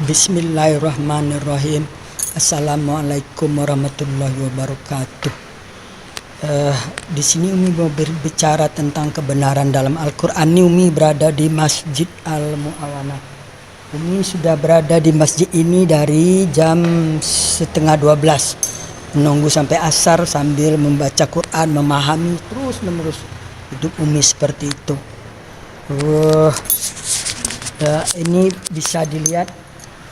Bismillahirrahmanirrahim. Assalamualaikum warahmatullahi wabarakatuh. Di sini Umi mau berbicara tentang kebenaran dalam Al-Quran. Ini Umi berada di Masjid Al-Mu'awanah. Umi sudah berada di masjid ini dari jam 11:30, menunggu sampai asar sambil membaca Quran, memahami terus menerus. Hidup Umi seperti itu. Ini bisa dilihat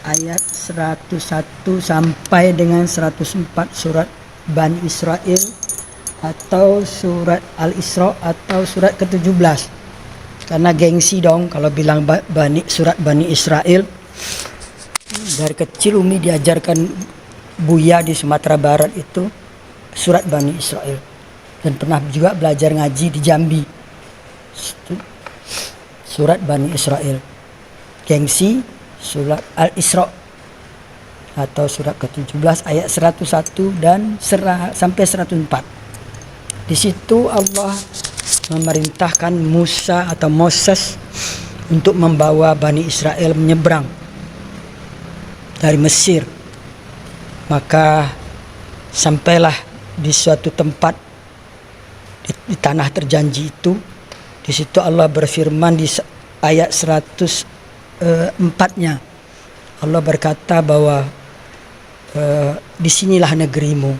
ayat 101 sampai dengan 104 surat Bani Israel atau surat Al-Isra atau surat ke-17. Karena gengsi dong kalau bilang surat Bani Israel. Dari kecil Umi diajarkan Buya di Sumatera Barat itu surat Bani Israel. Dan pernah juga belajar ngaji di Jambi. Surat Bani Israel. Gengsi surat Al-Isra atau surat ke-17 ayat 101 dan sampai 104. Di situ Allah memerintahkan Musa atau Moses untuk membawa Bani Israel menyeberang dari Mesir. Maka sampailah di suatu tempat di tanah terjanji itu. Di situ Allah berfirman di ayat 104-nya. Allah berkata bahwa disinilah negerimu,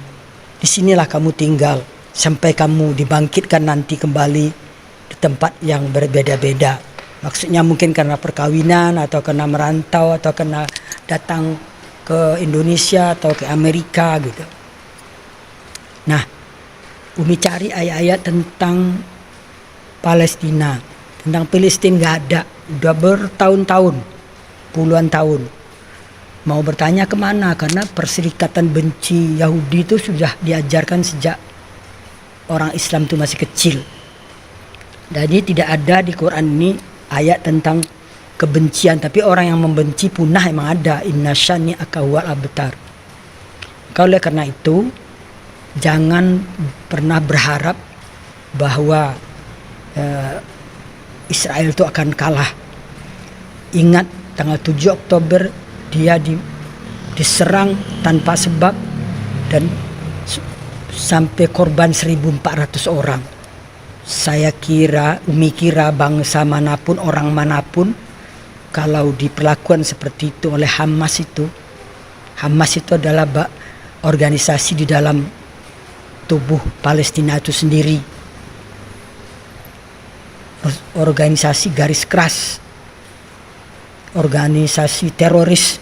disinilah kamu tinggal sampai kamu dibangkitkan nanti kembali di tempat yang berbeda-beda. Maksudnya mungkin karena perkawinan atau karena merantau atau karena datang ke Indonesia atau ke Amerika gitu. Nah, Umi cari ayat-ayat tentang Palestina, tentang Palestina nggak ada, udah bertahun-tahun, puluhan tahun. Mau bertanya kemana? Karena perserikatan benci Yahudi itu sudah diajarkan sejak orang Islam itu masih kecil. Jadi tidak ada di Quran ini ayat tentang kebencian, tapi orang yang membenci punah emang ada. Inna syani akawal abtar. Oleh karena itu jangan pernah berharap bahwa Israel itu akan kalah. Ingat tanggal 7 Oktober dia diserang tanpa sebab dan sampai korban 1.400 orang. Umi kira bangsa manapun, orang manapun kalau diperlakukan seperti itu oleh Hamas itu adalah organisasi di dalam tubuh Palestina itu sendiri. Organisasi garis keras, organisasi teroris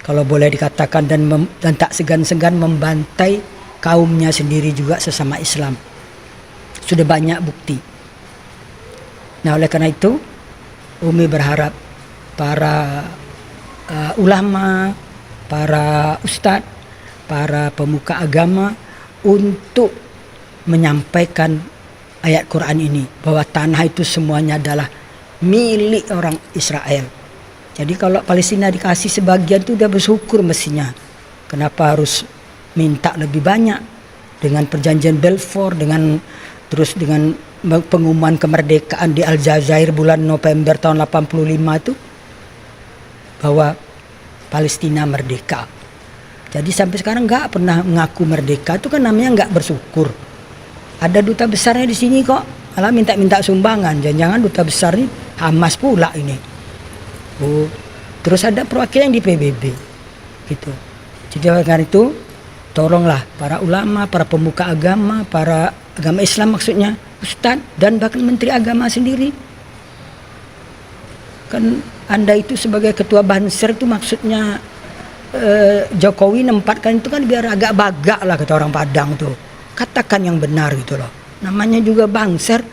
kalau boleh dikatakan, dan tak segan-segan membantai kaumnya sendiri juga sesama Islam. Sudah banyak bukti. Nah, oleh karena itu Umi berharap para ulama, para ustadz, para pemuka agama untuk menyampaikan ayat Quran ini bahwa tanah itu semuanya adalah milik orang Israel. Jadi kalau Palestina dikasih sebagian itu udah bersyukur mestinya. Kenapa harus minta lebih banyak? Dengan perjanjian Balfour, dengan pengumuman kemerdekaan di Aljazair bulan November tahun 85 itu bahwa Palestina merdeka. Jadi sampai sekarang nggak pernah mengaku merdeka, itu kan namanya nggak bersyukur. Ada duta besarnya di sini kok, malah minta-minta sumbangan. Jangan-jangan duta besar ini Hamas pula ini. Terus ada perwakilan di PBB gitu. Jadi karena itu tolonglah para ulama, para pemuka agama, para agama Islam maksudnya, ustadz dan bahkan menteri agama sendiri. Kan Anda itu sebagai ketua Banser itu maksudnya Jokowi nempatkan itu kan biar agak bagak lah kata orang Padang tuh. Katakan yang benar gitu loh. Namanya juga Banser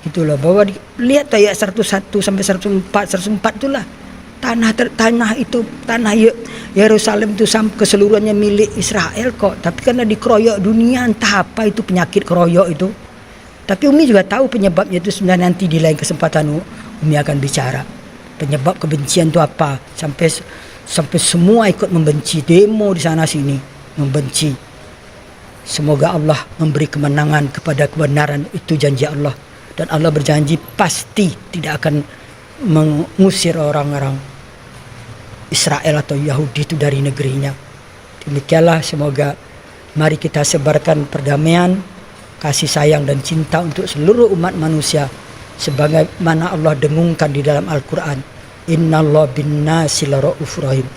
gitu loh, bahwa lihat ayat 101 sampai 104 itulah tanah itu, tanah Yerusalem itu keseluruhannya milik Israel kok. Tapi karena dikeroyok dunia, entah apa itu penyakit keroyok itu. Tapi Umi juga tahu penyebabnya itu, sebenarnya nanti di lain kesempatan Umi akan bicara penyebab kebencian itu apa, sampai semua ikut membenci, demo di sana sini membenci. Semoga Allah memberi kemenangan kepada kebenaran, itu janji Allah. Dan Allah berjanji pasti tidak akan mengusir orang-orang Israel atau Yahudi itu dari negerinya. Demikianlah, semoga mari kita sebarkan perdamaian, kasih sayang dan cinta untuk seluruh umat manusia sebagaimana Allah dengungkan di dalam Al-Quran. Innallaha bin-nasi laraufur rahim.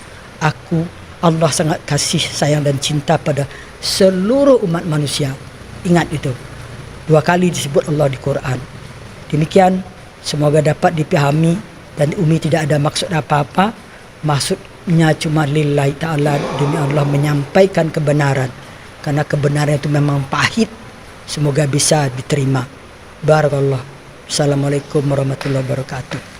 Allah sangat kasih sayang dan cinta pada seluruh umat manusia. Ingat itu. 2 kali disebut Allah di Quran. Demikian, semoga dapat dipahami dan Umi tidak ada maksud apa-apa. Maksudnya cuma lillahi ta'ala, demi Allah menyampaikan kebenaran. Karena kebenaran itu memang pahit. Semoga bisa diterima. Barakallah. Assalamualaikum warahmatullahi wabarakatuh.